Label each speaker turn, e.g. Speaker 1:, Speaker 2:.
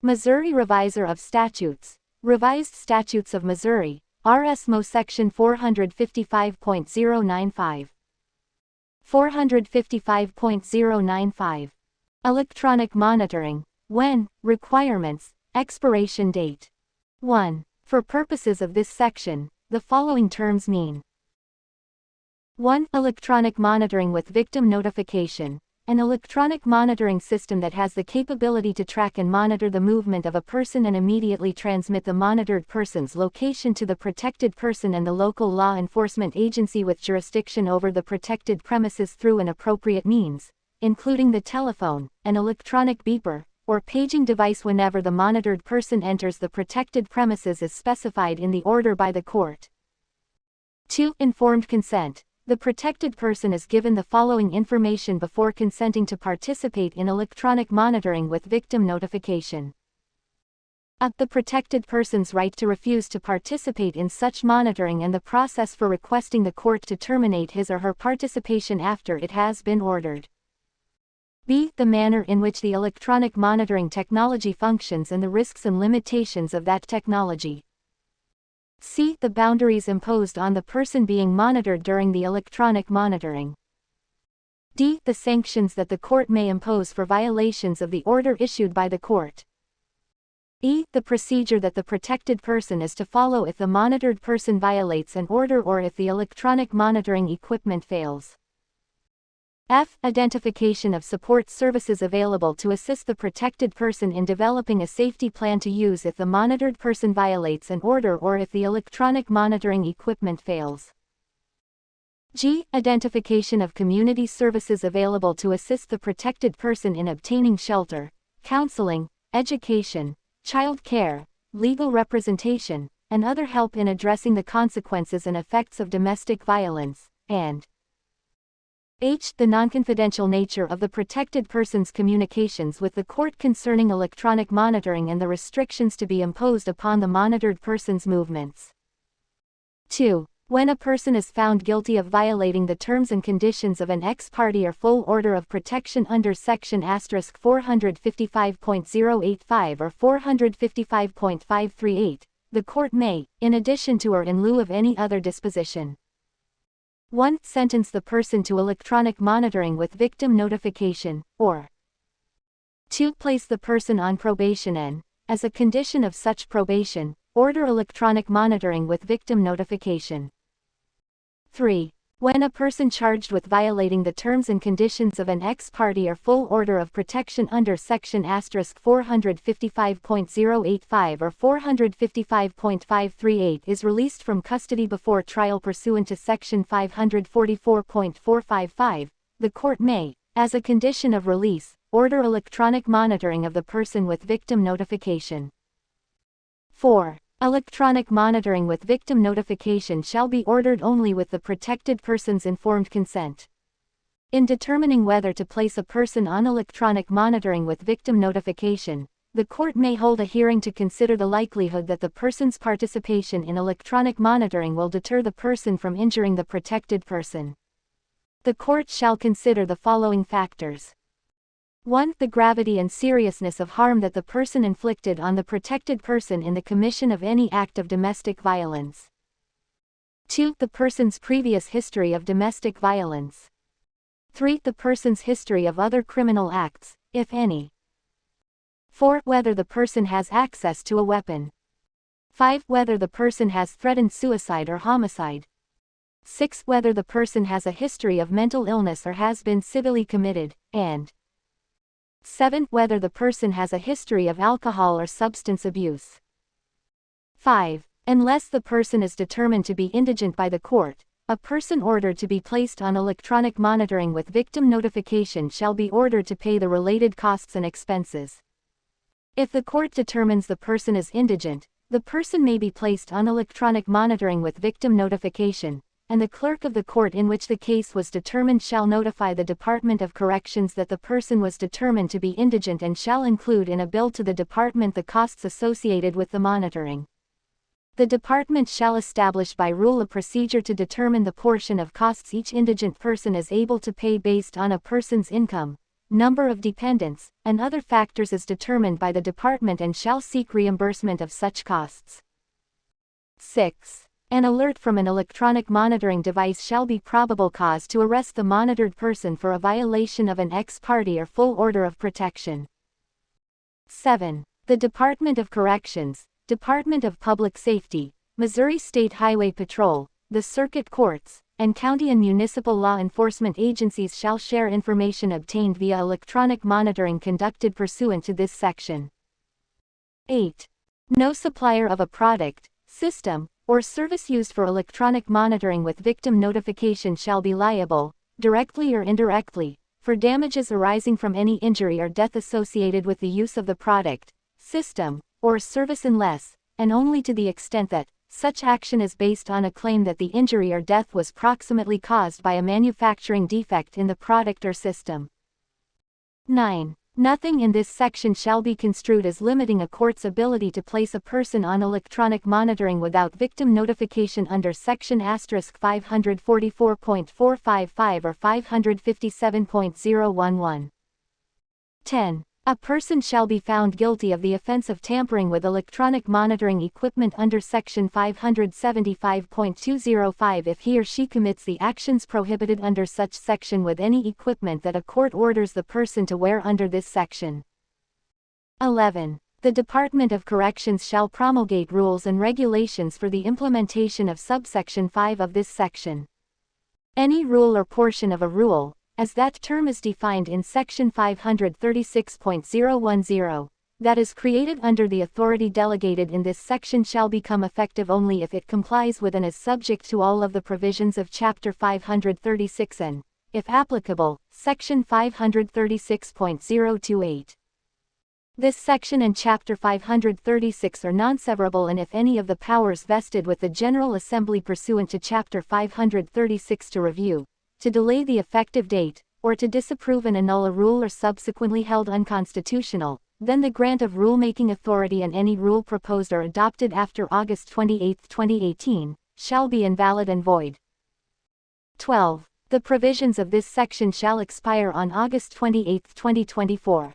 Speaker 1: Missouri Revisor of Statutes. Revised Statutes of Missouri, RSMO Section 455.095. 455.095. Electronic monitoring. When, requirements, expiration date. 1. For purposes of this section, the following terms mean. 1. Electronic monitoring with victim notification. An electronic monitoring system that has the capability to track and monitor the movement of a person and immediately transmit the monitored person's location to the protected person and the local law enforcement agency with jurisdiction over the protected premises through an appropriate means, including the telephone, an electronic beeper, or paging device whenever the monitored person enters the protected premises as specified in the order by the court. 2. Informed consent. The protected person is given the following information before consenting to participate in electronic monitoring with victim notification. A. The protected person's right to refuse to participate in such monitoring and the process for requesting the court to terminate his or her participation after it has been ordered. B. The manner in which the electronic monitoring technology functions and the risks and limitations of that technology. C. The boundaries imposed on the person being monitored during the electronic monitoring. D. The sanctions that the court may impose for violations of the order issued by the court. E. The procedure that the protected person is to follow if the monitored person violates an order or if the electronic monitoring equipment fails. F. Identification of support services available to assist the protected person in developing a safety plan to use if the monitored person violates an order or if the electronic monitoring equipment fails. G. Identification of community services available to assist the protected person in obtaining shelter, counseling, education, child care, legal representation, and other help in addressing the consequences and effects of domestic violence, and H. The non-confidential nature of the protected person's communications with the court concerning electronic monitoring and the restrictions to be imposed upon the monitored person's movements. 2. When a person is found guilty of violating the terms and conditions of an ex parte or full order of protection under Section *455.085 or 455.538, the court may, in addition to or in lieu of any other disposition, 1. Sentence the person to electronic monitoring with victim notification, or 2. Place the person on probation and, as a condition of such probation, order electronic monitoring with victim notification. 3. When a person charged with violating the terms and conditions of an ex parte or full order of protection under Section *455.085 or 455.538 is released from custody before trial pursuant to Section 544.455, the court may, as a condition of release, order electronic monitoring of the person with victim notification. 4. Electronic monitoring with victim notification shall be ordered only with the protected person's informed consent. In determining whether to place a person on electronic monitoring with victim notification, the court may hold a hearing to consider the likelihood that the person's participation in electronic monitoring will deter the person from injuring the protected person. The court shall consider the following factors. 1. The gravity and seriousness of harm that the person inflicted on the protected person in the commission of any act of domestic violence. 2. The person's previous history of domestic violence. 3. The person's history of other criminal acts, if any. 4. Whether the person has access to a weapon. 5. Whether the person has threatened suicide or homicide. 6. Whether the person has a history of mental illness or has been civilly committed, and 7. Whether the person has a history of alcohol or substance abuse. 5. Unless the person is determined to be indigent by the court, a person ordered to be placed on electronic monitoring with victim notification shall be ordered to pay the related costs and expenses. If the court determines the person is indigent, the person may be placed on electronic monitoring with victim notification, and the clerk of the court in which the case was determined shall notify the Department of Corrections that the person was determined to be indigent and shall include in a bill to the department the costs associated with the monitoring. The department shall establish by rule a procedure to determine the portion of costs each indigent person is able to pay based on a person's income, number of dependents, and other factors as determined by the department and shall seek reimbursement of such costs. 6. An alert from an electronic monitoring device shall be probable cause to arrest the monitored person for a violation of an ex parte or full order of protection. 7. The Department of Corrections, Department of Public Safety, Missouri State Highway Patrol, the circuit courts, and county and municipal law enforcement agencies shall share information obtained via electronic monitoring conducted pursuant to this section. 8. No supplier of a product, system, or service used for electronic monitoring with victim notification shall be liable, directly or indirectly, for damages arising from any injury or death associated with the use of the product, system, or service unless, and only to the extent that, such action is based on a claim that the injury or death was proximately caused by a manufacturing defect in the product or system. 9. Nothing in this section shall be construed as limiting a court's ability to place a person on electronic monitoring without victim notification under Section *544.455 or 557.011. 10. A person shall be found guilty of the offense of tampering with electronic monitoring equipment under Section 575.205 if he or she commits the actions prohibited under such section with any equipment that a court orders the person to wear under this section. 11. The Department of Corrections shall promulgate rules and regulations for the implementation of subsection 5 of this section. Any rule or portion of a rule, as that term is defined in Section 536.010, that is created under the authority delegated in this section shall become effective only if it complies with and is subject to all of the provisions of Chapter 536 and, if applicable, Section 536.028. This section and Chapter 536 are non-severable, and if any of the powers vested with the General Assembly pursuant to Chapter 536 to review, to delay the effective date, or to disapprove and annul a rule or subsequently held unconstitutional, then the grant of rulemaking authority and any rule proposed or adopted after August 28, 2018, shall be invalid and void. 12. The provisions of this section shall expire on August 28, 2024.